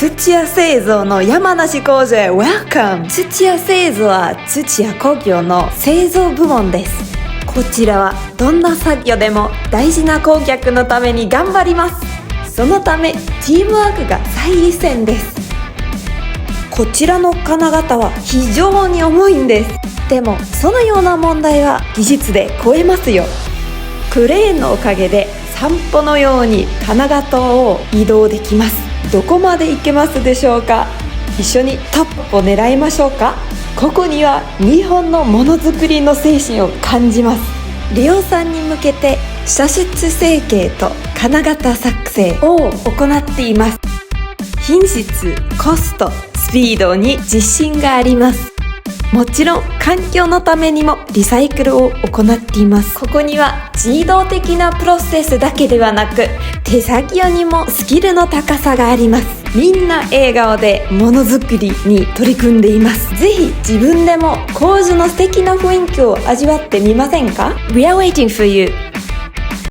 土屋製造の山梨工場へ Welcome。 土屋製造は土屋工業の製造部門です。こちらはどんな作業でも大事な顧客のために頑張ります。そのためチームワークが最優先です。こちらの金型は非常に重いんです。でもそのような問題は技術で超えますよ。クレーンのおかげで散歩のように金型を移動できます。どこまで行けますでしょうか。一緒にトップを狙いましょうか。ここには日本のものづくりの精神を感じます。利用さんに向けて射出成形と金型作成を行っています。品質、コスト、スピードに自信があります。もちろん環境のためにもリサイクルを行っています。ここには自動的なプロセスだけではなく、手作業にもスキルの高さがあります。みんな笑顔でものづくりに取り組んでいます。ぜひ自分でも工場の素敵な雰囲気を味わってみませんか？ We are waiting for you.